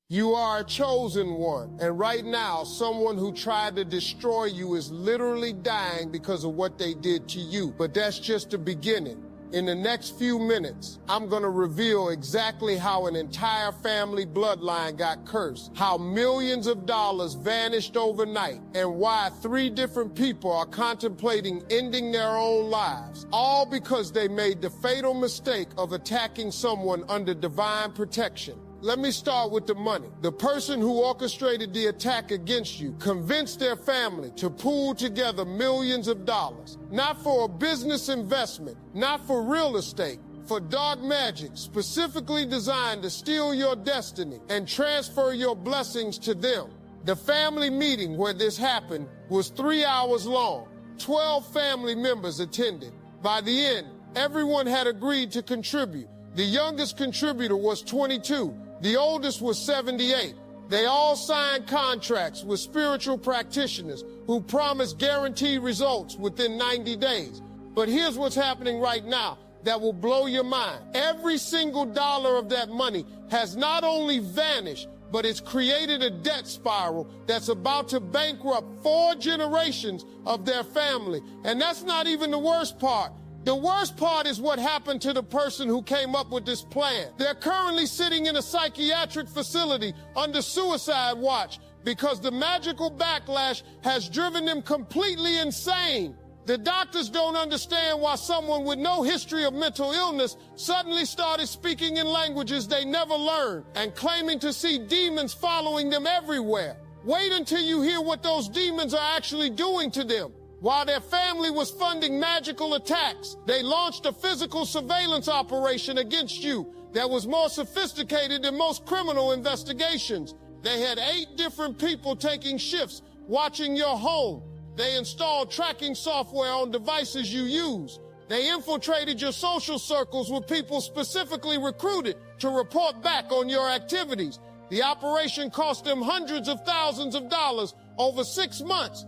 You are a chosen one, and right now, someone who tried to destroy you is literally dying because of what they did to you. But that's just the beginning. In the next few minutes, I'm gonna reveal exactly how an entire family bloodline got cursed, how millions of dollars vanished overnight, and why 3 different people are contemplating ending their own lives, all because they made the fatal mistake of attacking someone under divine protection. Let me start with the money. The person who orchestrated the attack against you convinced their family to pool together millions of dollars, not for a business investment, not for real estate, for dark magic specifically designed to steal your destiny and transfer your blessings to them. The family meeting where this happened was 3 hours long. 12 family members attended. By the end, everyone had agreed to contribute. The youngest contributor was 22. The oldest was 78. They all signed contracts with spiritual practitioners who promised guaranteed results within 90 days. But here's what's happening right now that will blow your mind. Every single dollar of that money has not only vanished, but it's created a debt spiral that's about to bankrupt 4 generations of their family. And that's not even the worst part. The worst part is what happened to the person who came up with this plan. They're currently sitting in a psychiatric facility under suicide watch because the magical backlash has driven them completely insane. The doctors don't understand why someone with no history of mental illness suddenly started speaking in languages they never learned and claiming to see demons following them everywhere. Wait until you hear what those demons are actually doing to them. While their family was funding magical attacks, they launched a physical surveillance operation against you that was more sophisticated than most criminal investigations. They had 8 different people taking shifts, watching your home. They installed tracking software on devices you use. They infiltrated your social circles with people specifically recruited to report back on your activities. The operation cost them hundreds of thousands of dollars over 6 months.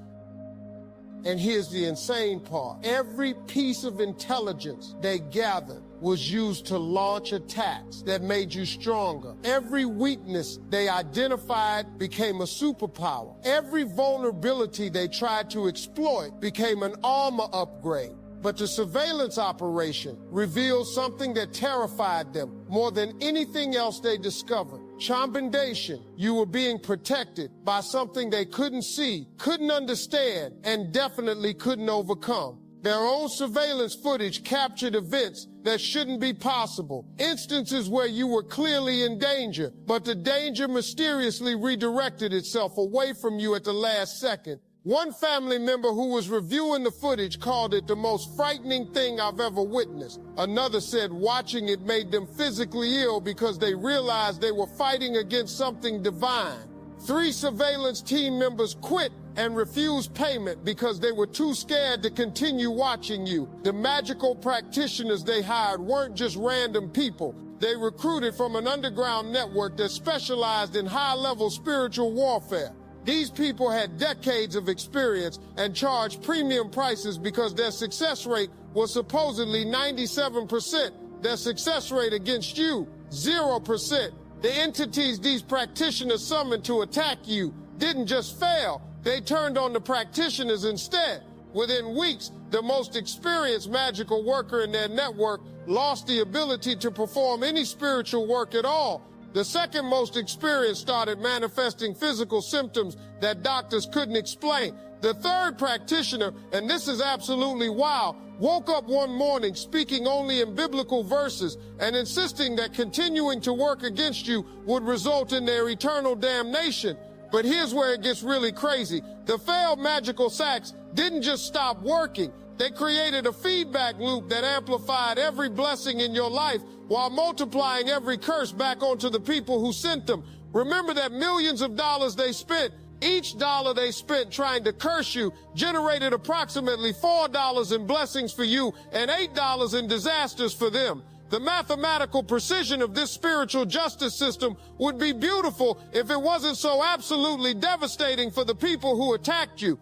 And here's the insane part. Every piece of intelligence they gathered was used to launch attacks that made you stronger. Every weakness they identified became a superpower. Every vulnerability they tried to exploit became an armor upgrade. But the surveillance operation revealed something that terrified them more than anything else they discovered. Chombination. You were being protected by something they couldn't see, couldn't understand, and definitely couldn't overcome. Their own surveillance footage captured events that shouldn't be possible. Instances where you were clearly in danger, but the danger mysteriously redirected itself away from you at the last second. One family member who was reviewing the footage called it the most frightening thing I've ever witnessed. Another said watching it made them physically ill because they realized they were fighting against something divine. 3 surveillance team members quit and refused payment because they were too scared to continue watching you. The magical practitioners they hired weren't just random people. They recruited from an underground network that specialized in high-level spiritual warfare. These people had decades of experience and charged premium prices because their success rate was supposedly 97%. Their success rate against you, 0%. The entities these practitioners summoned to attack you didn't just fail, they turned on the practitioners instead. Within weeks, the most experienced magical worker in their network lost the ability to perform any spiritual work at all. The second most experienced started manifesting physical symptoms that doctors couldn't explain. The third practitioner, and this is absolutely wild, woke up one morning speaking only in biblical verses and insisting that continuing to work against you would result in their eternal damnation. But here's where it gets really crazy. The failed magical sacks didn't just stop working. They created a feedback loop that amplified every blessing in your life while multiplying every curse back onto the people who sent them. Remember that millions of dollars they spent, each dollar they spent trying to curse you generated approximately $4 in blessings for you and $8 in disasters for them. The mathematical precision of this spiritual justice system would be beautiful if it wasn't so absolutely devastating for the people who attacked you.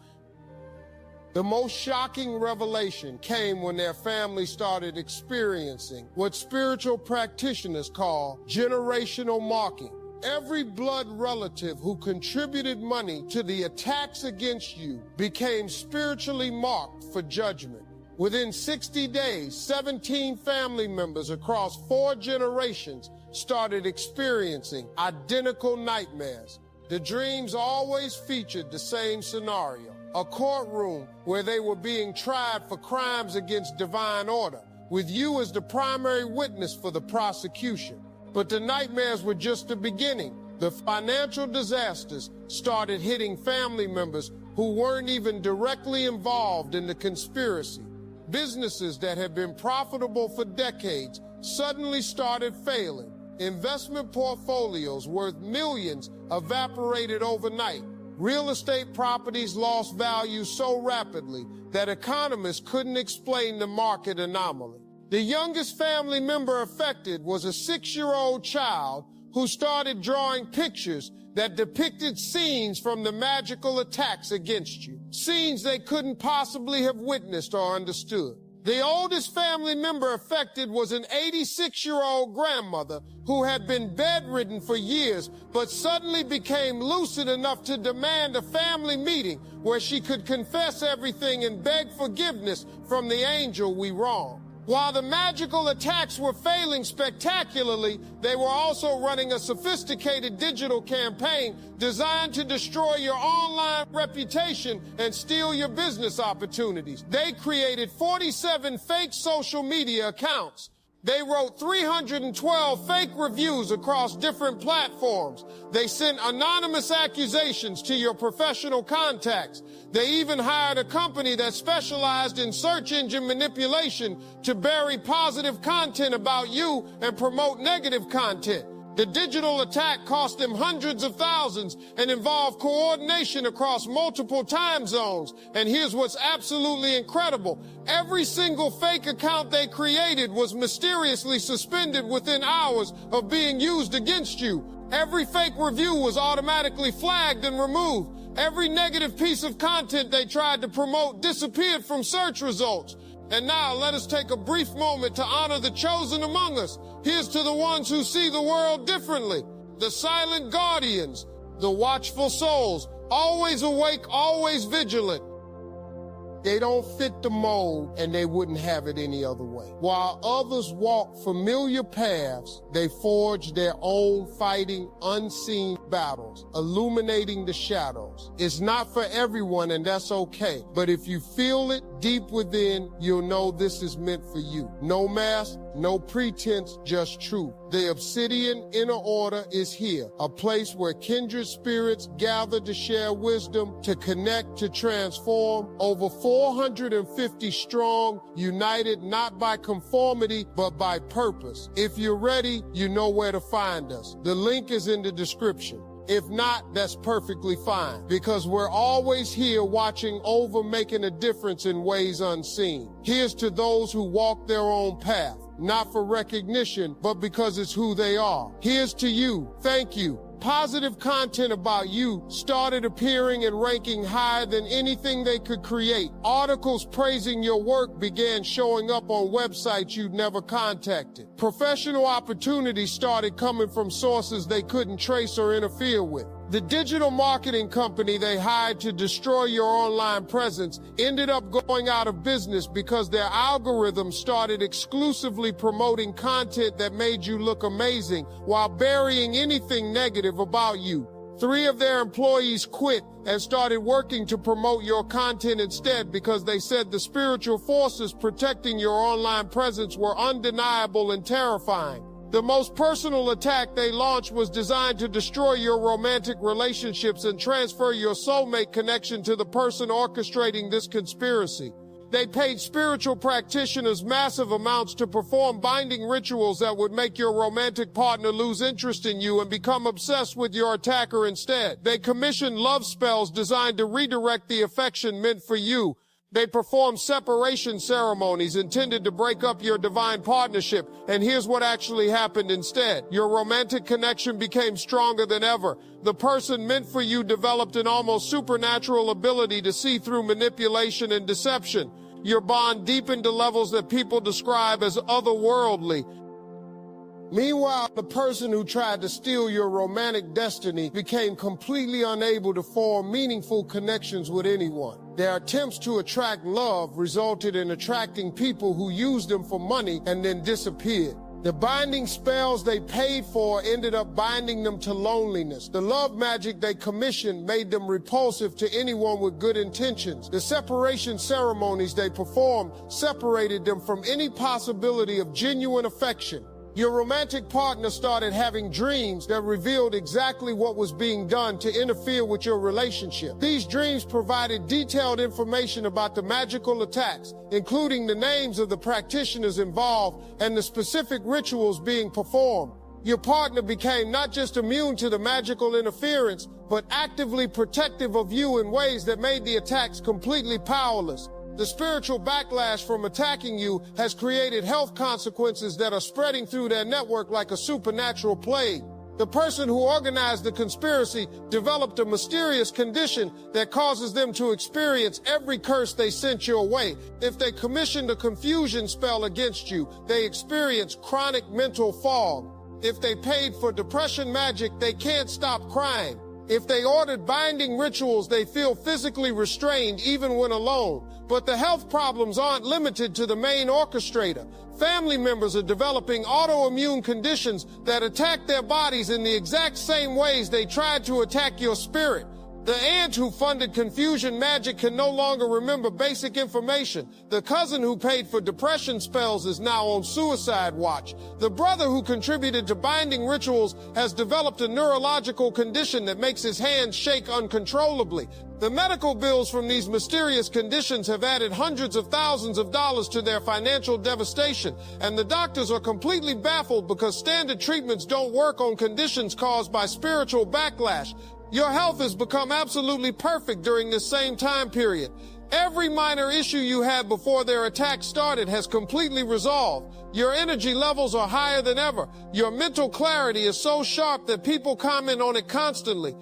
The most shocking revelation came when their family started experiencing what spiritual practitioners call generational marking. Every blood relative who contributed money to the attacks against you became spiritually marked for judgment. Within 60 days, 17 family members across 4 generations started experiencing identical nightmares. The dreams always featured the same scenario: a courtroom where they were being tried for crimes against divine order, with you as the primary witness for the prosecution. But the nightmares were just the beginning. The financial disasters started hitting family members who weren't even directly involved in the conspiracy. Businesses that had been profitable for decades suddenly started failing. Investment portfolios worth millions evaporated overnight. Real estate properties lost value so rapidly that economists couldn't explain the market anomaly. The youngest family member affected was a 6-year-old child who started drawing pictures that depicted scenes from the magical attacks against you, scenes they couldn't possibly have witnessed or understood. The oldest family member affected was an 86-year-old grandmother who had been bedridden for years, but suddenly became lucid enough to demand a family meeting where she could confess everything and beg forgiveness from the angel we wronged. While the magical attacks were failing spectacularly, they were also running a sophisticated digital campaign designed to destroy your online reputation and steal your business opportunities. They created 47 fake social media accounts. They wrote 312 fake reviews across different platforms. They sent anonymous accusations to your professional contacts. They even hired a company that specialized in search engine manipulation to bury positive content about you and promote negative content. The digital attack cost them hundreds of thousands and involved coordination across multiple time zones. And here's what's absolutely incredible. Every single fake account they created was mysteriously suspended within hours of being used against you. Every fake review was automatically flagged and removed. Every negative piece of content they tried to promote disappeared from search results. And now let us take a brief moment to honor the chosen among us. Here's to the ones who see the world differently. The silent guardians, the watchful souls, always awake, always vigilant. They don't fit the mold and they wouldn't have it any other way. While others walk familiar paths, they forge their own fighting unseen battles, illuminating the shadows. It's not for everyone and that's okay. But if you feel it deep within, you'll know this is meant for you. No mask, no pretense, just truth. The Obsidian Inner Order is here, a place where kindred spirits gather to share wisdom, to connect, to transform. Over 450 strong, united not by conformity, but by purpose. If you're ready, you know where to find us. The link is in the description. If not, that's perfectly fine, because we're always here watching over, making a difference in ways unseen. Here's to those who walk their own path, not for recognition, but because it's who they are. Here's to you. Thank you. Positive content about you started appearing and ranking higher than anything they could create. Articles praising your work began showing up on websites you'd never contacted. Professional opportunities started coming from sources they couldn't trace or interfere with. The digital marketing company they hired to destroy your online presence ended up going out of business because their algorithms started exclusively promoting content that made you look amazing while burying anything negative about you. 3 of their employees quit and started working to promote your content instead because they said the spiritual forces protecting your online presence were undeniable and terrifying. The most personal attack they launched was designed to destroy your romantic relationships and transfer your soulmate connection to the person orchestrating this conspiracy. They paid spiritual practitioners massive amounts to perform binding rituals that would make your romantic partner lose interest in you and become obsessed with your attacker instead. They commissioned love spells designed to redirect the affection meant for you. They performed separation ceremonies intended to break up your divine partnership, and here's what actually happened instead. Your romantic connection became stronger than ever. The person meant for you developed an almost supernatural ability to see through manipulation and deception. Your bond deepened to levels that people describe as otherworldly. Meanwhile, the person who tried to steal your romantic destiny became completely unable to form meaningful connections with anyone. Their attempts to attract love resulted in attracting people who used them for money and then disappeared. The binding spells they paid for ended up binding them to loneliness. The love magic they commissioned made them repulsive to anyone with good intentions. The separation ceremonies they performed separated them from any possibility of genuine affection. Your romantic partner started having dreams that revealed exactly what was being done to interfere with your relationship. These dreams provided detailed information about the magical attacks, including the names of the practitioners involved and the specific rituals being performed. Your partner became not just immune to the magical interference, but actively protective of you in ways that made the attacks completely powerless. The spiritual backlash from attacking you has created health consequences that are spreading through their network like a supernatural plague. The person who organized the conspiracy developed a mysterious condition that causes them to experience every curse they sent your way. If they commissioned a confusion spell against you, they experience chronic mental fog. If they paid for depression magic, they can't stop crying. If they ordered binding rituals, they feel physically restrained even when alone. But the health problems aren't limited to the main orchestrator. Family members are developing autoimmune conditions that attack their bodies in the exact same ways they tried to attack your spirit. The aunt who funded confusion magic can no longer remember basic information. The cousin who paid for depression spells is now on suicide watch. The brother who contributed to binding rituals has developed a neurological condition that makes his hands shake uncontrollably. The medical bills from these mysterious conditions have added hundreds of thousands of dollars to their financial devastation, and the doctors are completely baffled because standard treatments don't work on conditions caused by spiritual backlash. Your health has become absolutely perfect during this same time period. Every minor issue you had before their attack started has completely resolved. Your energy levels are higher than ever. Your mental clarity is so sharp that people comment on it constantly.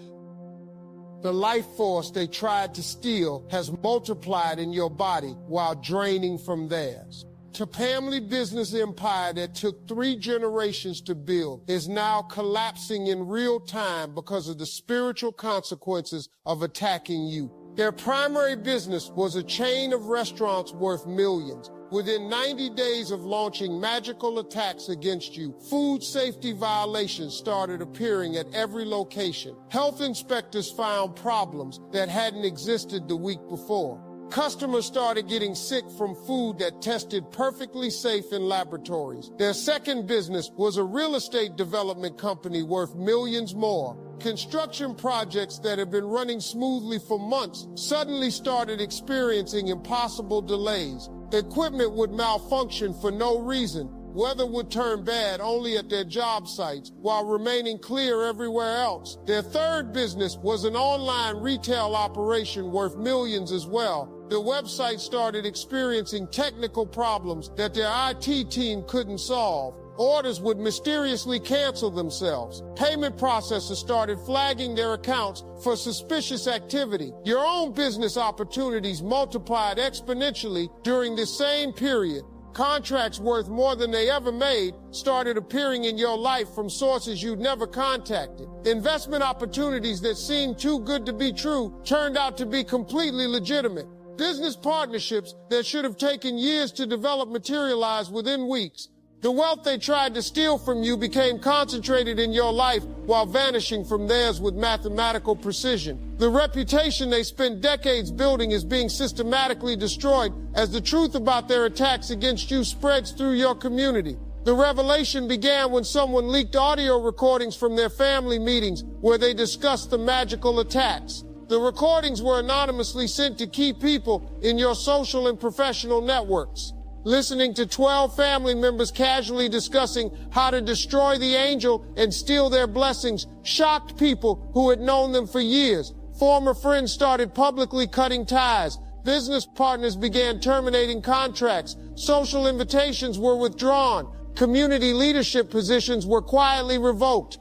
The life force they tried to steal has multiplied in your body while draining from theirs. The family business empire that took 3 generations to build is now collapsing in real time because of the spiritual consequences of attacking you. Their primary business was a chain of restaurants worth millions. Within 90 days of launching magical attacks against you, food safety violations started appearing at every location. Health inspectors found problems that hadn't existed the week before. Customers started getting sick from food that tested perfectly safe in laboratories. Their second business was a real estate development company worth millions more. Construction projects that had been running smoothly for months suddenly started experiencing impossible delays. Equipment would malfunction for no reason. Weather would turn bad only at their job sites while remaining clear everywhere else. Their third business was an online retail operation worth millions as well. The website started experiencing technical problems that their IT team couldn't solve. Orders would mysteriously cancel themselves. Payment processors started flagging their accounts for suspicious activity. Your own business opportunities multiplied exponentially during this same period. Contracts worth more than they ever made started appearing in your life from sources you'd never contacted. Investment opportunities that seemed too good to be true turned out to be completely legitimate. Business partnerships that should have taken years to develop materialized within weeks. The wealth they tried to steal from you became concentrated in your life while vanishing from theirs with mathematical precision. The reputation they spent decades building is being systematically destroyed as the truth about their attacks against you spreads through your community. The revelation began when someone leaked audio recordings from their family meetings where they discussed the magical attacks. The recordings were anonymously sent to key people in your social and professional networks. Listening to 12 family members casually discussing how to destroy the angel and steal their blessings shocked people who had known them for years. Former friends started publicly cutting ties. Business partners began terminating contracts. Social invitations were withdrawn. Community leadership positions were quietly revoked.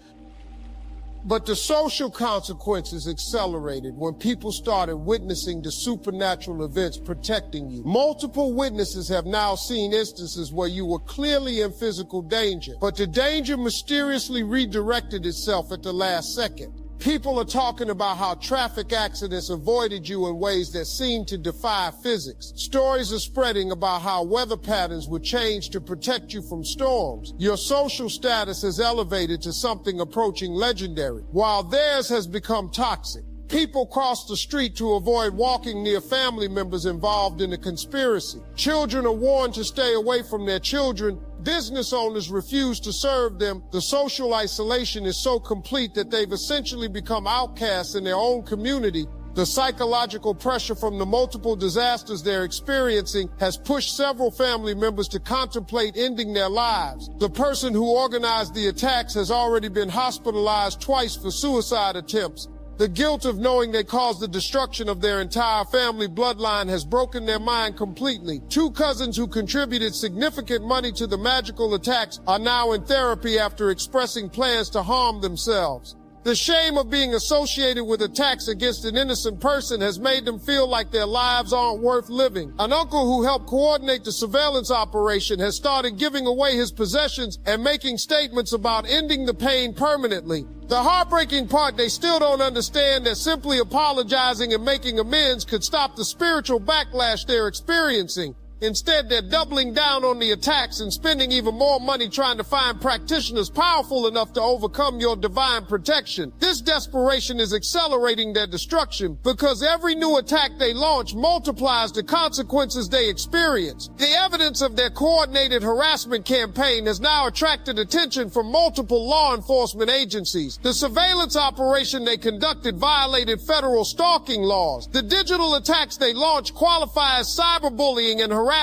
But the social consequences accelerated when people started witnessing the supernatural events protecting you. Multiple witnesses have now seen instances where you were clearly in physical danger, but the danger mysteriously redirected itself at the last second. People are talking about how traffic accidents avoided you in ways that seem to defy physics. Stories are spreading about how weather patterns would change to protect you from storms. Your social status is elevated to something approaching legendary, while theirs has become toxic. People cross the street to avoid walking near family members involved in a conspiracy. Children are warned to stay away from their children. Business owners refuse to serve them. The social isolation is so complete that they've essentially become outcasts in their own community. The psychological pressure from the multiple disasters they're experiencing has pushed several family members to contemplate ending their lives. The person who organized the attacks has already been hospitalized twice for suicide attempts. The guilt of knowing they caused the destruction of their entire family bloodline has broken their mind completely. Two cousins who contributed significant money to the magical attacks are now in therapy after expressing plans to harm themselves. The shame of being associated with attacks against an innocent person has made them feel like their lives aren't worth living. An uncle who helped coordinate the surveillance operation has started giving away his possessions and making statements about ending the pain permanently. The heartbreaking part, they still don't understand that simply apologizing and making amends could stop the spiritual backlash they're experiencing. Instead, they're doubling down on the attacks and spending even more money trying to find practitioners powerful enough to overcome your divine protection. This desperation is accelerating their destruction because every new attack they launch multiplies the consequences they experience. The evidence of their coordinated harassment campaign has now attracted attention from multiple law enforcement agencies. The surveillance operation they conducted violated federal stalking laws. The digital attacks they launched qualify as cyberbullying and harassment.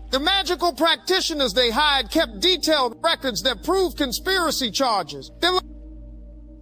The magical practitioners they hired kept detailed records that proved conspiracy charges.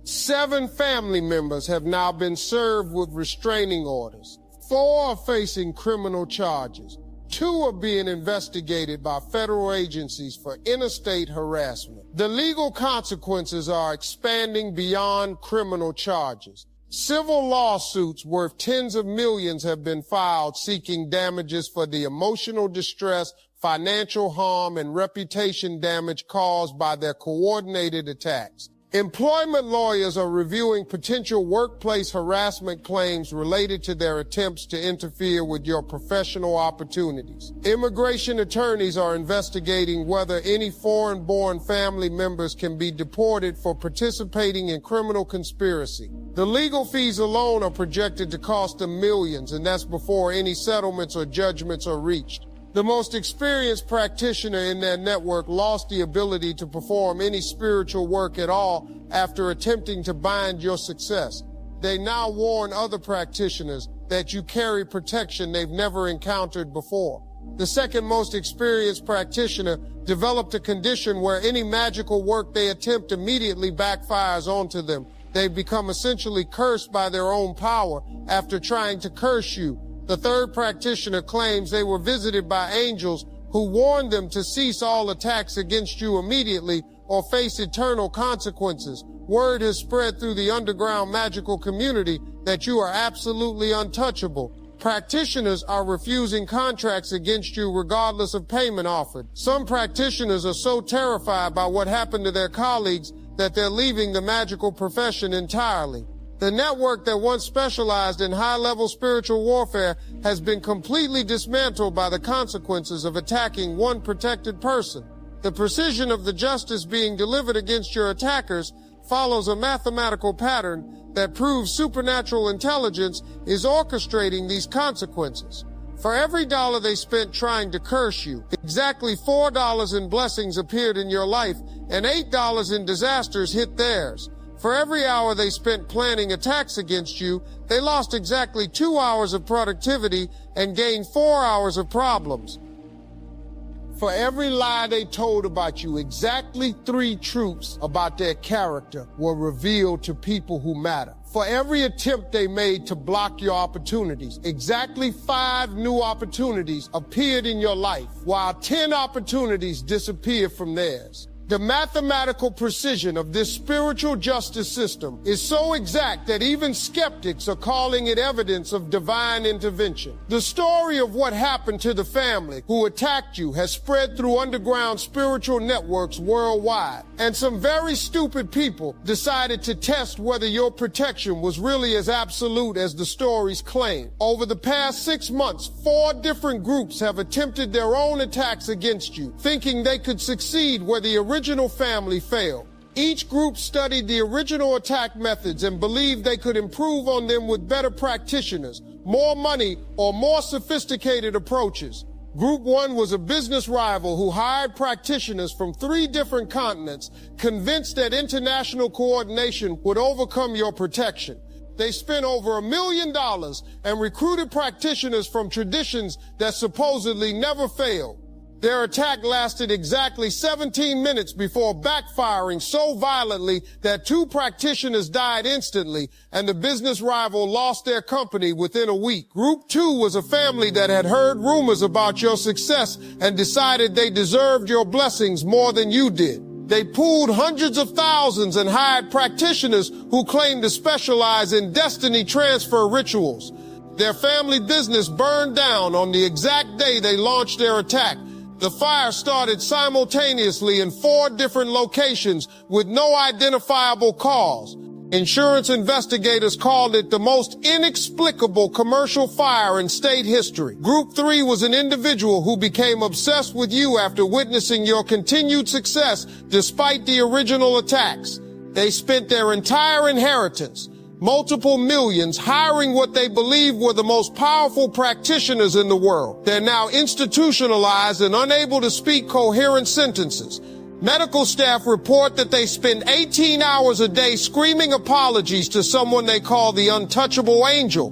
7 family members have now been served with restraining orders. 4 are facing criminal charges. 2 are being investigated by federal agencies for interstate harassment. The legal consequences are expanding beyond criminal charges. Civil lawsuits worth tens of millions have been filed seeking damages for the emotional distress, financial harm, and reputation damage caused by their coordinated attacks. Employment lawyers are reviewing potential workplace harassment claims related to their attempts to interfere with your professional opportunities. Immigration attorneys are investigating whether any foreign-born family members can be deported for participating in criminal conspiracy. The legal fees alone are projected to cost them millions, and that's before any settlements or judgments are reached. The most experienced practitioner in their network lost the ability to perform any spiritual work at all after attempting to bind your success. They now warn other practitioners that you carry protection they've never encountered before. The second most experienced practitioner developed a condition where any magical work they attempt immediately backfires onto them. They've become essentially cursed by their own power after trying to curse you. The third practitioner claims they were visited by angels who warned them to cease all attacks against you immediately or face eternal consequences. Word has spread through the underground magical community that you are absolutely untouchable. Practitioners are refusing contracts against you regardless of payment offered. Some practitioners are so terrified by what happened to their colleagues that they're leaving the magical profession entirely. The network that once specialized in high-level spiritual warfare has been completely dismantled by the consequences of attacking one protected person. The precision of the justice being delivered against your attackers follows a mathematical pattern that proves supernatural intelligence is orchestrating these consequences. For every dollar they spent trying to curse you, exactly $4 in blessings appeared in your life and $8 in disasters hit theirs. For every hour they spent planning attacks against you, they lost exactly 2 hours of productivity and gained 4 hours of problems. For every lie they told about you, exactly 3 truths about their character were revealed to people who matter. For every attempt they made to block your opportunities, exactly 5 new opportunities appeared in your life, while 10 opportunities disappeared from theirs. The mathematical precision of this spiritual justice system is so exact that even skeptics are calling it evidence of divine intervention. The story of what happened to the family who attacked you has spread through underground spiritual networks worldwide, and some very stupid people decided to test whether your protection was really as absolute as the stories claim. Over the past 6 months, 4 different groups have attempted their own attacks against you, thinking they could succeed where the original family failed. Each group studied the original attack methods and believed they could improve on them with better practitioners, more money, or more sophisticated approaches. Group 1 was a business rival who hired practitioners from 3 different continents, convinced that international coordination would overcome your protection. They spent over $1 million and recruited practitioners from traditions that supposedly never failed. Their attack lasted exactly 17 minutes before backfiring so violently that 2 practitioners died instantly and the business rival lost their company within a week. Group 2 was a family that had heard rumors about your success and decided they deserved your blessings more than you did. They pooled hundreds of thousands and hired practitioners who claimed to specialize in destiny transfer rituals. Their family business burned down on the exact day they launched their attack. The fire started simultaneously in 4 different locations with no identifiable cause. Insurance investigators called it the most inexplicable commercial fire in state history. Group 3 was an individual who became obsessed with you after witnessing your continued success despite the original attacks. They spent their entire inheritance, multiple millions, hiring what they believed were the most powerful practitioners in the world. They're now institutionalized and unable to speak coherent sentences. Medical staff report that they spend 18 hours a day screaming apologies to someone they call the untouchable angel.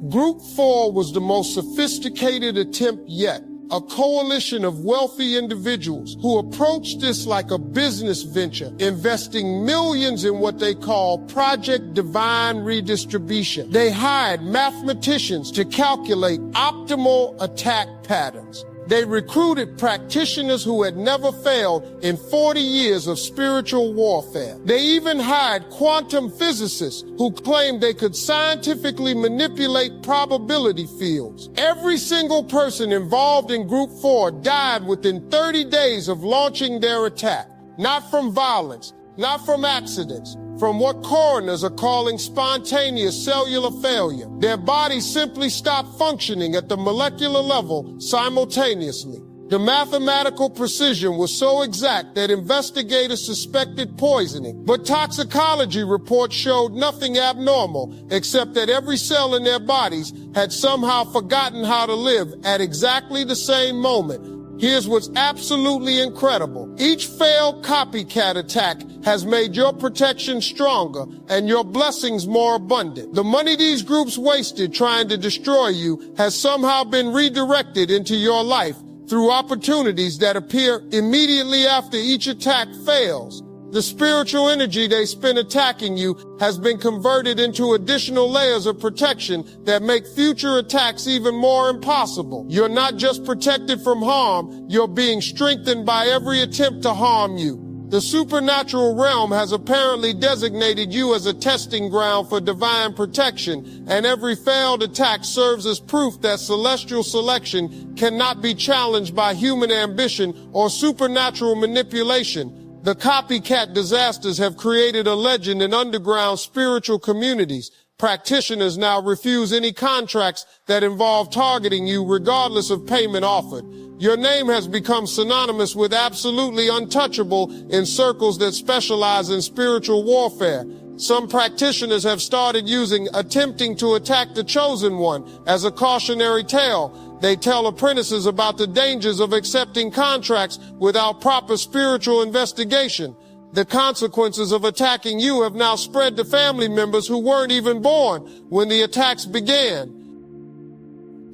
Group 4 was the most sophisticated attempt yet. A coalition of wealthy individuals who approached this like a business venture, investing millions in what they call Project Divine Redistribution. They hired mathematicians to calculate optimal attack patterns. They recruited practitioners who had never failed in 40 years of spiritual warfare. They even hired quantum physicists who claimed they could scientifically manipulate probability fields. Every single person involved in Group 4 died within 30 days of launching their attack. Not from violence, not from accidents, from what coroners are calling spontaneous cellular failure. Their bodies simply stopped functioning at the molecular level simultaneously. The mathematical precision was so exact that investigators suspected poisoning, but toxicology reports showed nothing abnormal except that every cell in their bodies had somehow forgotten how to live at exactly the same moment. Here's what's absolutely incredible. Each failed copycat attack has made your protection stronger and your blessings more abundant. The money these groups wasted trying to destroy you has somehow been redirected into your life through opportunities that appear immediately after each attack fails. The spiritual energy they spent attacking you has been converted into additional layers of protection that make future attacks even more impossible. You're not just protected from harm, you're being strengthened by every attempt to harm you. The supernatural realm has apparently designated you as a testing ground for divine protection, and every failed attack serves as proof that celestial selection cannot be challenged by human ambition or supernatural manipulation. The copycat disasters have created a legend in underground spiritual communities. Practitioners now refuse any contracts that involve targeting you regardless of payment offered. Your name has become synonymous with absolutely untouchable in circles that specialize in spiritual warfare. Some practitioners have started using attempting to attack the chosen one as a cautionary tale. They tell apprentices about the dangers of accepting contracts without proper spiritual investigation. The consequences of attacking you have now spread to family members who weren't even born when the attacks began.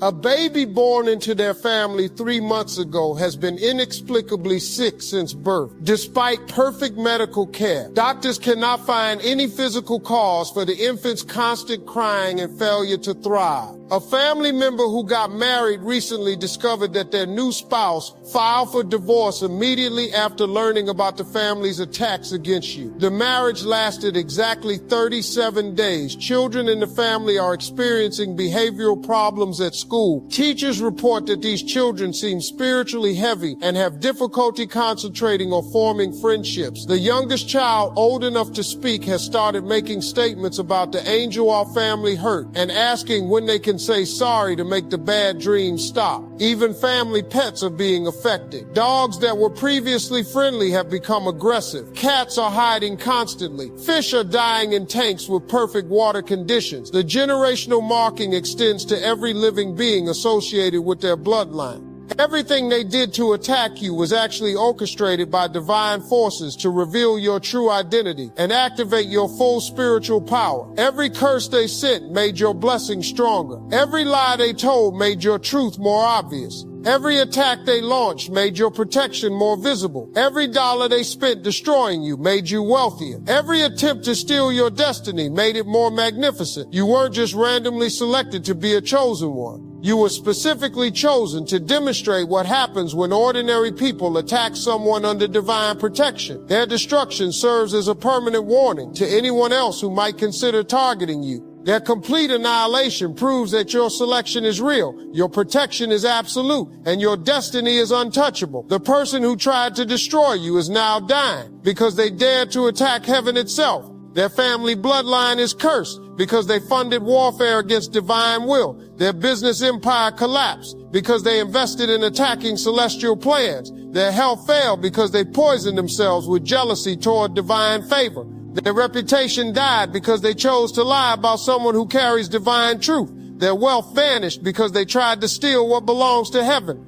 A baby born into their family 3 months ago has been inexplicably sick since birth. Despite perfect medical care, doctors cannot find any physical cause for the infant's constant crying and failure to thrive. A family member who got married recently discovered that their new spouse filed for divorce immediately after learning about the family's attacks against you. The marriage lasted exactly 37 days. Children in the family are experiencing behavioral problems at school. Teachers report that these children seem spiritually heavy and have difficulty concentrating or forming friendships. The youngest child, old enough to speak, has started making statements about the angel our family hurt and asking when they can say sorry to make the bad dreams stop. Even family pets are being affected. Dogs that were previously friendly have become aggressive. Cats are hiding constantly. Fish are dying in tanks with perfect water conditions. The generational marking extends to every living being associated with their bloodline. Everything they did to attack you was actually orchestrated by divine forces to reveal your true identity and activate your full spiritual power. Every curse they sent made your blessing stronger. Every lie they told made your truth more obvious. Every attack they launched made your protection more visible. Every dollar they spent destroying you made you wealthier. Every attempt to steal your destiny made it more magnificent. You weren't just randomly selected to be a chosen one. You were specifically chosen to demonstrate what happens when ordinary people attack someone under divine protection. Their destruction serves as a permanent warning to anyone else who might consider targeting you. Their complete annihilation proves that your selection is real, your protection is absolute, and your destiny is untouchable. The person who tried to destroy you is now dying because they dared to attack heaven itself. Their family bloodline is cursed because they funded warfare against divine will. Their business empire collapsed because they invested in attacking celestial plans. Their health failed because they poisoned themselves with jealousy toward divine favor. Their reputation died because they chose to lie about someone who carries divine truth. Their wealth vanished because they tried to steal what belongs to heaven.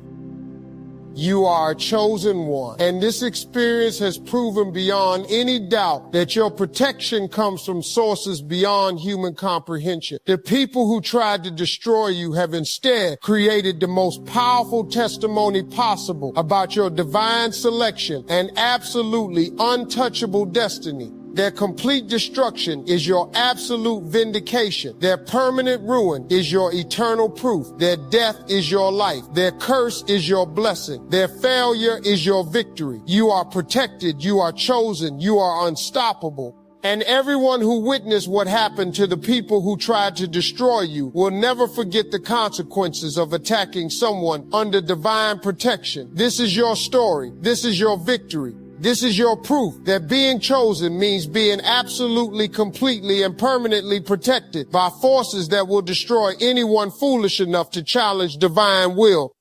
You are a chosen one, and this experience has proven beyond any doubt that your protection comes from sources beyond human comprehension. The people who tried to destroy you have instead created the most powerful testimony possible about your divine selection and absolutely untouchable destiny. Their complete destruction is your absolute vindication. Their permanent ruin is your eternal proof. Their death is your life. Their curse is your blessing. Their failure is your victory. You are protected. You are chosen. You are unstoppable. And everyone who witnessed what happened to the people who tried to destroy you will never forget the consequences of attacking someone under divine protection. This is your story. This is your victory. This is your proof that being chosen means being absolutely, completely, and permanently protected by forces that will destroy anyone foolish enough to challenge divine will.